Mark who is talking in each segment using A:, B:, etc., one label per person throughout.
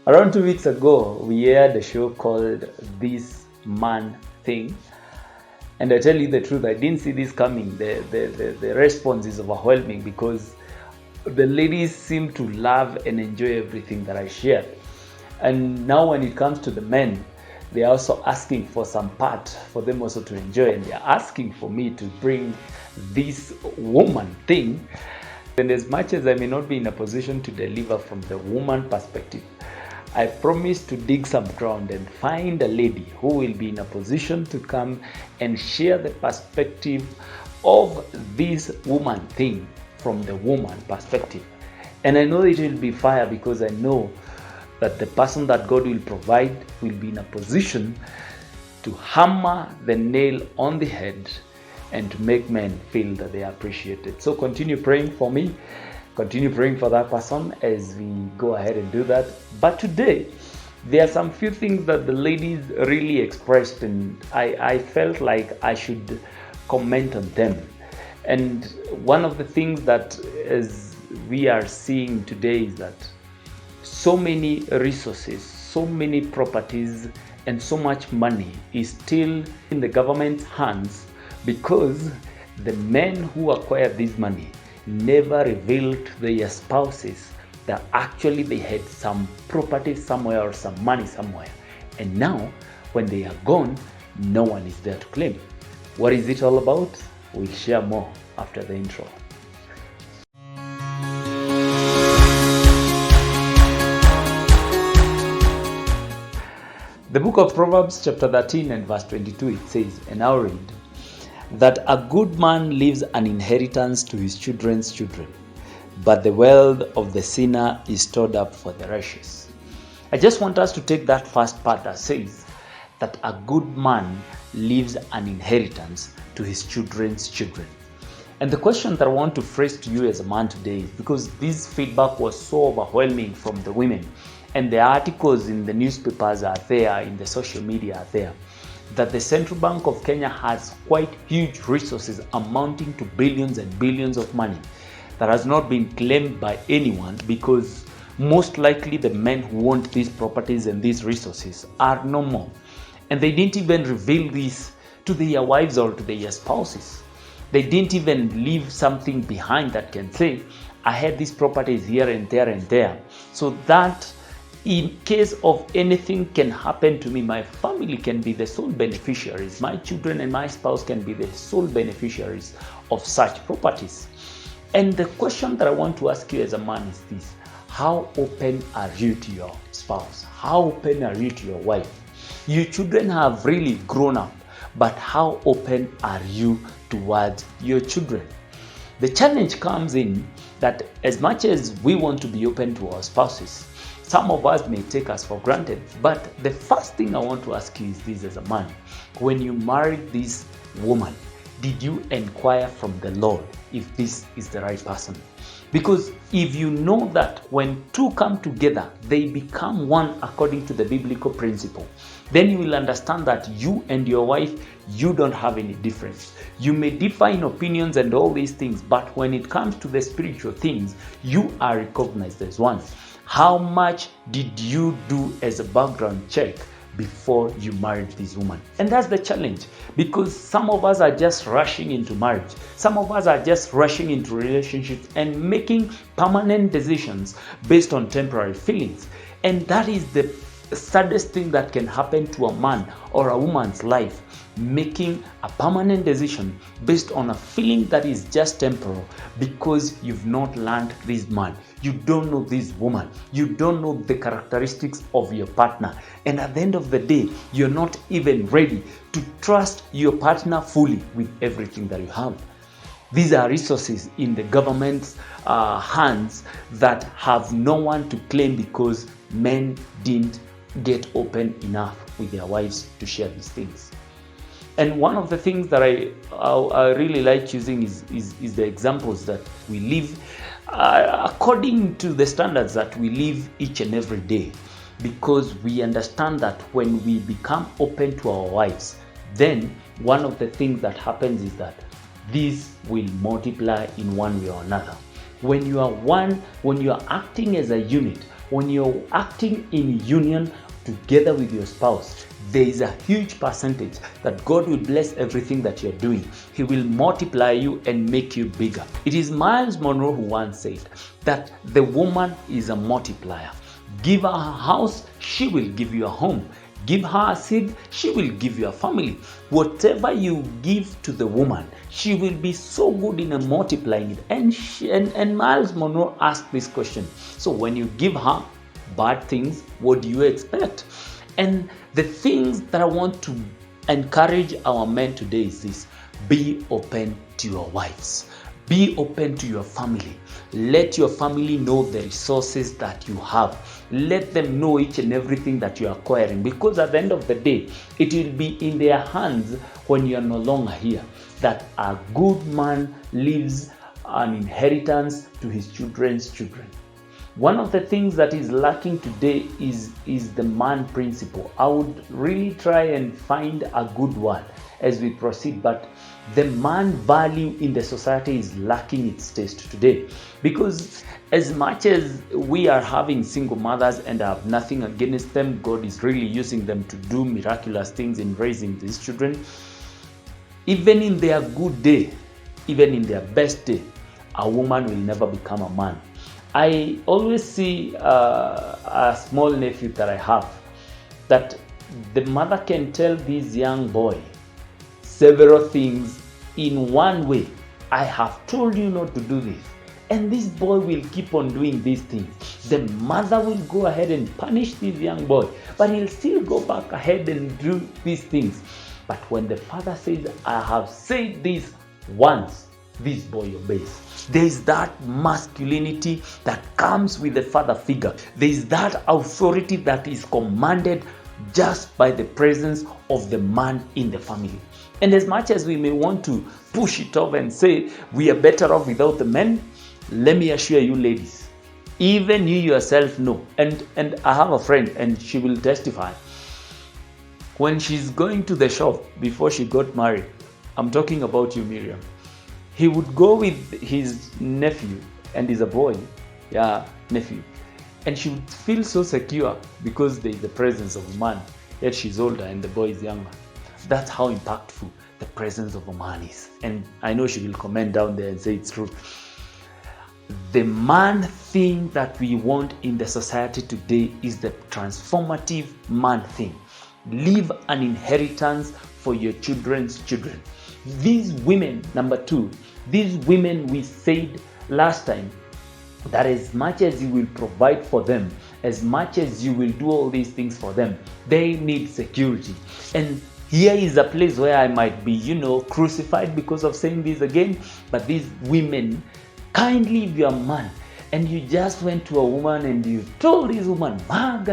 A: Around 2 weeks ago, we aired a show called This Man Thing. And I tell you the truth, I didn't see this coming. The response is overwhelming because the ladies seem to love and enjoy everything that I share. And now when it comes to the men, they are also asking for some part for them also to enjoy. And they're asking for me to bring this woman thing. And as much as I may not be in a position to deliver from the woman perspective, I promise to dig some ground and find a lady who will be in a position to come and share the perspective of this woman thing from the woman perspective. And I know it will be fire because I know that the person that God will provide will be in a position to hammer the nail on the head and to make men feel that they are appreciated. So continue praying for me. Continue praying for that person as we go ahead and do that. But today, there are some few things that the ladies really expressed, and I felt like I should comment on them. And one of the things that as we are seeing today is that so many resources, so many properties, and so much money is still in the government's hands because the men who acquire this money never revealed to their spouses that actually they had some property somewhere or some money somewhere. And now, when they are gone, no one is there to claim. What is it all about? We'll share more after the intro. The book of Proverbs chapter 13 and verse 22, it says, and I'll read, that a good man leaves an inheritance to his children's children, but the wealth of the sinner is stored up for the righteous. I just want us to take that first part that says that a good man leaves an inheritance to his children's children. And the question that I want to phrase to you as a man today is because this feedback was so overwhelming from the women, and the articles in the newspapers are there, in the social media are there, that the Central Bank of Kenya has quite huge resources amounting to billions and billions of money that has not been claimed by anyone because most likely the men who want these properties and these resources are no more. And they didn't even reveal this to their wives or to their spouses. They didn't even leave something behind that can say, I had these properties here and there and there. So that in case of anything can happen to me, my family can be the sole beneficiaries. My children and my spouse can be the sole beneficiaries of such properties. And the question that I want to ask you as a man is this: how open are you to your spouse? How open are you to your wife? Your children have really grown up, but how open are you towards your children? The challenge comes in that as much as we want to be open to our spouses, some of us may take us for granted. But the first thing I want to ask you is this as a man. When you married this woman, did you inquire from the Lord if this is the right person? Because if you know that when two come together, they become one according to the biblical principle, then you will understand that you and your wife, you don't have any difference. You may differ in opinions and all these things, but when it comes to the spiritual things, you are recognized as one. How much did you do as a background check before you married this woman? And that's the challenge, because some of us are just rushing into marriage. Some of us are just rushing into relationships and making permanent decisions based on temporary feelings. And that is the saddest thing that can happen to a man or a woman's life, making a permanent decision based on a feeling that is just temporal because you've not learned this man. You don't know this woman. You don't know the characteristics of your partner. And at the end of the day, you're not even ready to trust your partner fully with everything that you have. These are resources in the government's hands that have no one to claim because men didn't get open enough with their wives to share these things. And one of the things that I really like using is the examples that we live according to the standards that we live each and every day, because we understand that when we become open to our wives, then one of the things that happens is that this will multiply in one way or another. When you are acting as a unit, when you're acting in union together with your spouse, there is a huge percentage that God will bless everything that you're doing. He will multiply you and make you bigger. It is Miles Monroe who once said that the woman is a multiplier. Give her a house, she will give you a home. Give her a seed, she will give you a family. Whatever you give to the woman, she will be so good in multiplying it. And Miles Monroe asked this question. So when you give her bad things, what do you expect? And the things that I want to encourage our men today is this: be open to your wives. Be open to your family. Let your family know the resources that you have. Let them know each and everything that you are acquiring, because at the end of the day, it will be in their hands when you are no longer here that a good man leaves an inheritance to his children's children. One of the things that is lacking today is the man principle. I would really try and find a good word as we proceed, but the man value in the society is lacking its taste today, because as much as we are having single mothers, and I have nothing against them, God is really using them to do miraculous things in raising these children. Even in their good day, even in their best day, a woman will never become a man. I always see a small nephew that I have, that the mother can tell this young boy several things in one way. I have told you not to do this, and this boy will keep on doing these things. The mother will go ahead and punish this young boy, but he'll still go back ahead and do these things. But when the father says, I have said this once, this boy obeys. There is that masculinity that comes with the father figure. There is that authority that is commanded just by the presence of the man in the family. And as much as we may want to push it off and say we are better off without the men, let me assure you, ladies, even you yourself know, and I have a friend and she will testify, when she's going to the shop before she got married, I'm talking about you, Miriam, he would go with his nephew, and he's a boy, nephew, and she would feel so secure because there is the presence of a man, yet she's older and the boy is younger. That's how impactful the presence of a man is. And I know she will comment down there and say it's true. The man thing that we want in the society today is the transformative man thing. Leave an inheritance for your children's children. These women, number two, these women, we said last time that as much as you will provide for them, as much as you will do all these things for them, they need security. And here is a place where I might be, crucified because of saying this again, but these women, kindly, if you're a man and you just went to a woman and you told this woman, and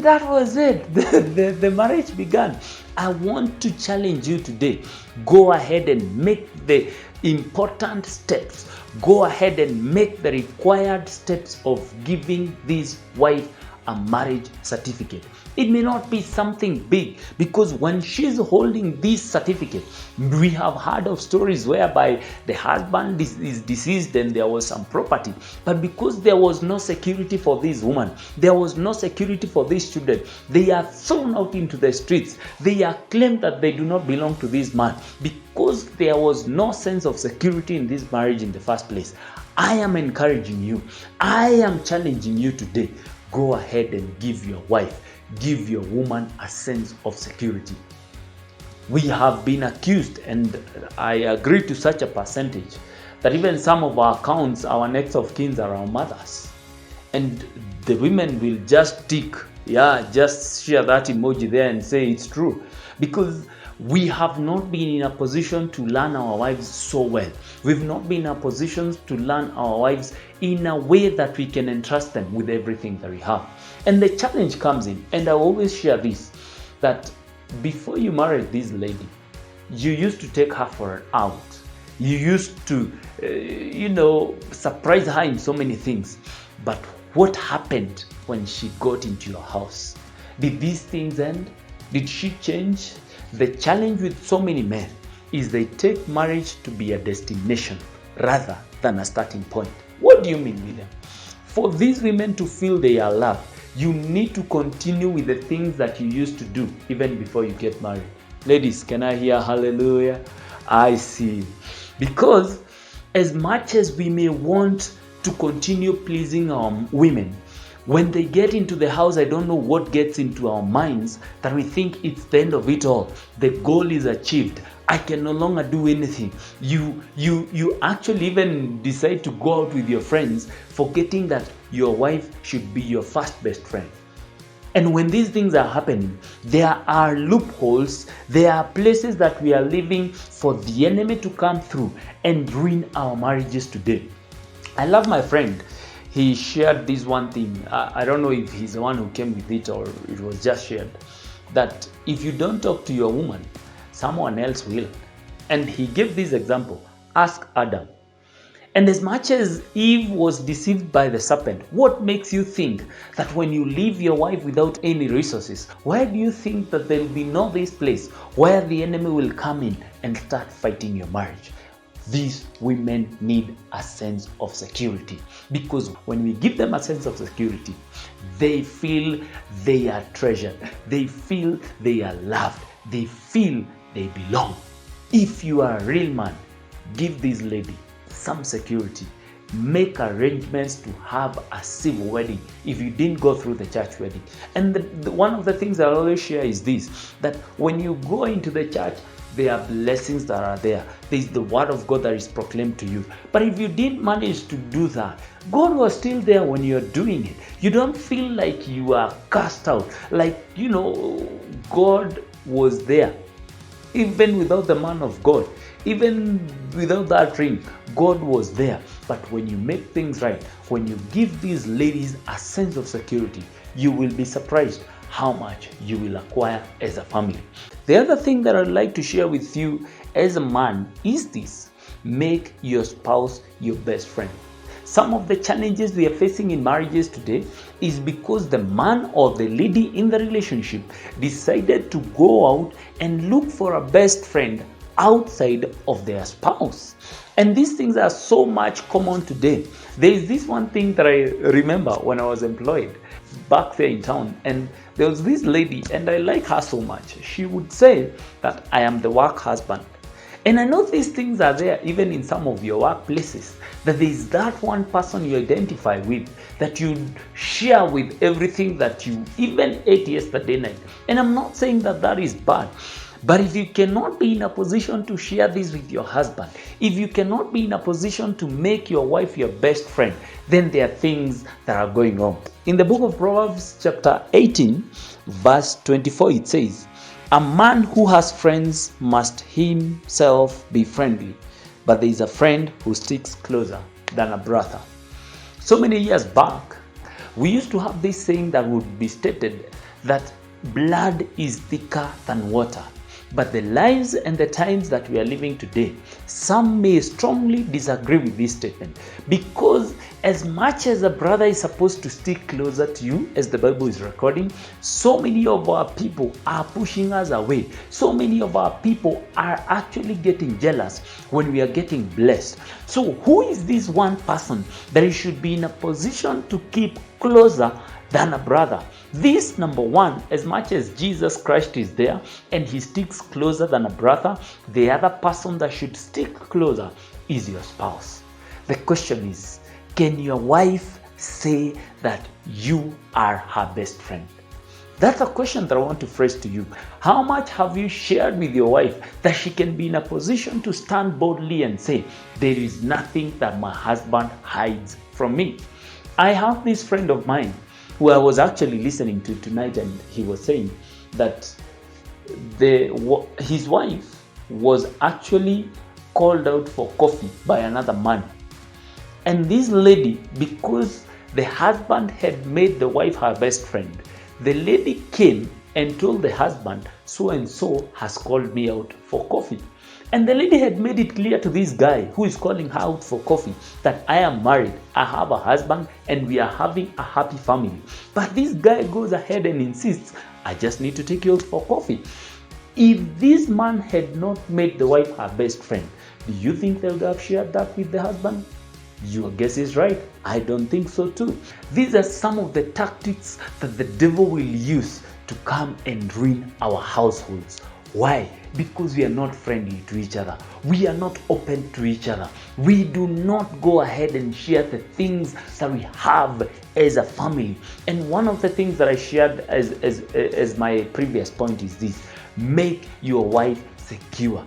A: that was it. The marriage began. I want to challenge you today. Go ahead and make the important steps. Go ahead and make the required steps of giving this wife a marriage certificate. It may not be something big, because when she's holding this certificate, we have heard of stories whereby the husband is deceased and there was some property, but because there was no security for this woman, there was no security for these children, they are thrown out into the streets. They are claimed that they do not belong to this man because there was no sense of security in this marriage in the first place. I am encouraging you. I am challenging you today. Go ahead and give your wife, give your woman a sense of security. We have been accused, and I agree to such a percentage, that even some of our accounts, our next of kin are our mothers. And the women will just tick, just share that emoji there and say it's true. Because we have not been in a position to learn our wives so well. We've not been in a position to learn our wives in a way that we can entrust them with everything that we have. And the challenge comes in, and I always share this, that before you married this lady, you used to take her for an out. You used to, surprise her in so many things. But what happened when she got into your house? Did these things end? Did she change? The challenge with so many men is they take marriage to be a destination rather than a starting point. What do you mean, William? For these women to feel they are loved, you need to continue with the things that you used to do even before you get married. Ladies, can I hear hallelujah? I see. Because as much as we may want to continue pleasing our women, when they get into the house, I don't know what gets into our minds that we think it's the end of it all. The goal is achieved. I can no longer do anything. You actually even decide to go out with your friends, forgetting that your wife should be your first best friend. And when these things are happening, there are loopholes, there are places that we are leaving for the enemy to come through and ruin our marriages today. I love my friend. He shared this one thing. I don't know if he's the one who came with it or it was just shared. That if you don't talk to your woman, someone else will. And he gave this example. Ask Adam. And as much as Eve was deceived by the serpent, what makes you think that when you leave your wife without any resources, why do you think that there will be no this place where the enemy will come in and start fighting your marriage? These women need a sense of security, because when we give them a sense of security, they feel they are treasured, they feel they are loved, they feel they belong. If you are a real man, give this lady some security. Make arrangements to have a civil wedding if you didn't go through the church wedding. And one of the things I always share is this, that when you go into the church, there are blessings that are there. There's the word of God that is proclaimed to you. But if you didn't manage to do that, God was still there when you're doing it. You don't feel like you are cast out. Like, God was there. Even without the man of God, even without that ring, God was there. But when you make things right, when you give these ladies a sense of security, you will be surprised how much you will acquire as a family. The other thing that I'd like to share with you as a man is this: make your spouse your best friend. Some of the challenges we are facing in marriages today is because the man or the lady in the relationship decided to go out and look for a best friend outside of their spouse. And these things are so much common today. There is this one thing that I remember when I was employed back there in town, and there was this lady, and I like her so much. She would say that I am the work husband. And I know these things are there even in some of your workplaces, that there is that one person you identify with, that you share with everything that you even ate yesterday night. And I'm not saying that that is bad. But if you cannot be in a position to share this with your husband, if you cannot be in a position to make your wife your best friend, then there are things that are going on. In the book of Proverbs chapter 18, verse 24, it says, "A man who has friends must himself be friendly, but there is a friend who sticks closer than a brother." So many years back, we used to have this saying that would be stated that blood is thicker than water. But the lives and the times that we are living today, some may strongly disagree with this statement, because as much as a brother is supposed to stick closer to you, as the Bible is recording, so many of our people are pushing us away. So many of our people are actually getting jealous when we are getting blessed. So who is this one person that you should be in a position to keep closer than a brother? This, number one, as much as Jesus Christ is there and he sticks closer than a brother, the other person that should stick closer is your spouse. The question is, can your wife say that you are her best friend? That's a question that I want to phrase to you. How much have you shared with your wife that she can be in a position to stand boldly and say, there is nothing that my husband hides from me? I have this friend of mine who I was actually listening to tonight, and he was saying that his wife was actually called out for coffee by another man. And this lady, because the husband had made the wife her best friend, the lady came and told the husband, so and so has called me out for coffee. And the lady had made it clear to this guy who is calling her out for coffee that I am married, I have a husband, and we are having a happy family. But this guy goes ahead and insists, I just need to take you out for coffee. If this man had not made the wife her best friend, do you think they would have shared that with the husband? Your guess is right. I don't think so too. These are some of the tactics that the devil will use to come and ruin our households. Why? Because we are not friendly to each other. We are not open to each other. We do not go ahead and share the things that we have as a family. And one of the things that I shared as my previous point is this: make your wife secure.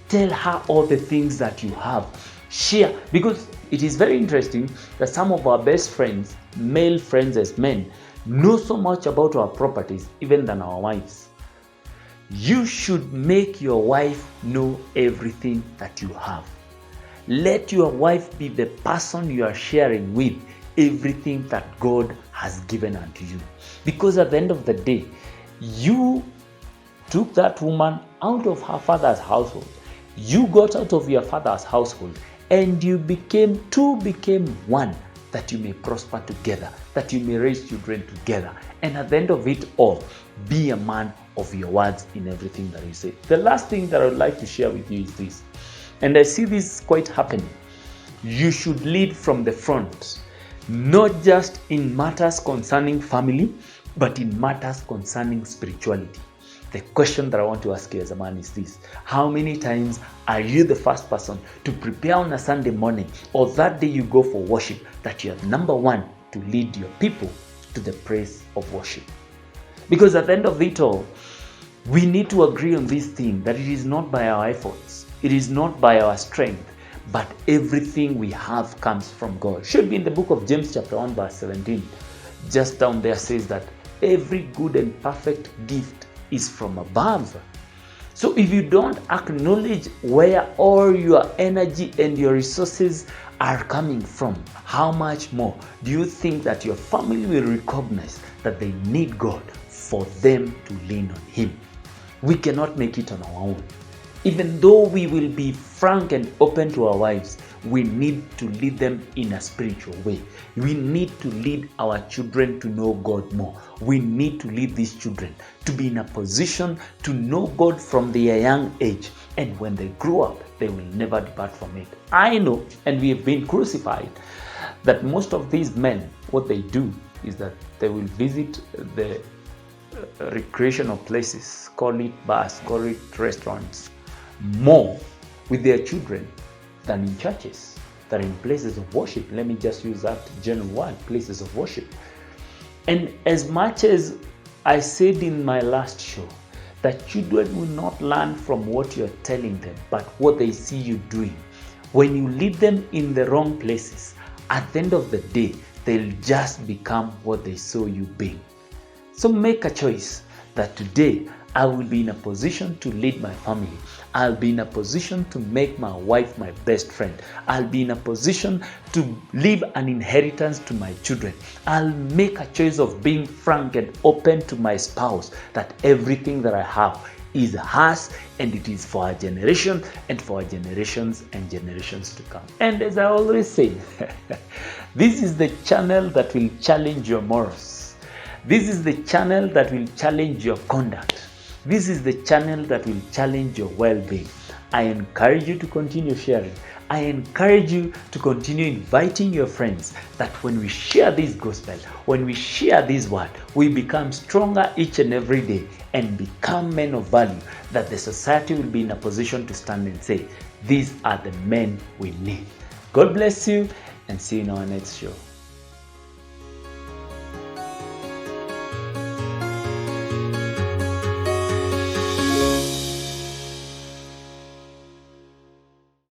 A: Tell her all the things that you have. Share, because it is very interesting that some of our best friends, male friends as men, know so much about our properties even than our wives. You should make your wife know everything that you have. Let your wife be the person you are sharing with everything that God has given unto you. Because at the end of the day, you took that woman out of her father's household. You got out of your father's household, and you became one, that you may prosper together, that you may raise children together. And at the end of it all, be a man of your words in everything that you say. The last thing that I would like to share with you is this, and I see this quite happening. You should lead from the front, not just in matters concerning family, but in matters concerning spirituality. The question that I want to ask you as a man is this: how many times are you the first person to prepare on a Sunday morning, or that day you go for worship, that you are number one to lead your people to the praise of worship? Because at the end of it all, we need to agree on this thing, that it is not by our efforts, it is not by our strength, but everything we have comes from God. Should be in the book of James chapter 1 verse 17. Just down there says that every good and perfect gift is from above. So if you don't acknowledge where all your energy and your resources are coming from, how much more do you think that your family will recognize that they need God for them to lean on Him? We cannot make it on our own. Even though we will be frank and open to our wives, we need to lead them in a spiritual way. We need to lead our children to know God more. We need to lead these children to be in a position to know God from their young age. And when they grow up, they will never depart from it. I know, and we have been crucified, that most of these men, what they do is that they will visit the recreational places, call it bars, call it restaurants, more with their children than in churches, than in places of worship. Let me just use that general word, places of worship. And as much as I said in my last show, that children will not learn from what you're telling them, but what they see you doing. When you lead them in the wrong places, at the end of the day, they'll just become what they saw you being. So make a choice that today I will be in a position to lead my family. I'll be in a position to make my wife my best friend. I'll be in a position to leave an inheritance to my children. I'll make a choice of being frank and open to my spouse, that everything that I have is hers, and it is for our generation and for our generations and generations to come. And as I always say, this is the channel that will challenge your morals. This is the channel that will challenge your conduct. This is the channel that will challenge your well-being. I encourage you to continue sharing. I encourage you to continue inviting your friends, that when we share this gospel, when we share this word, we become stronger each and every day and become men of value, that the society will be in a position to stand and say, these are the men we need. God bless you, and see you in our next show.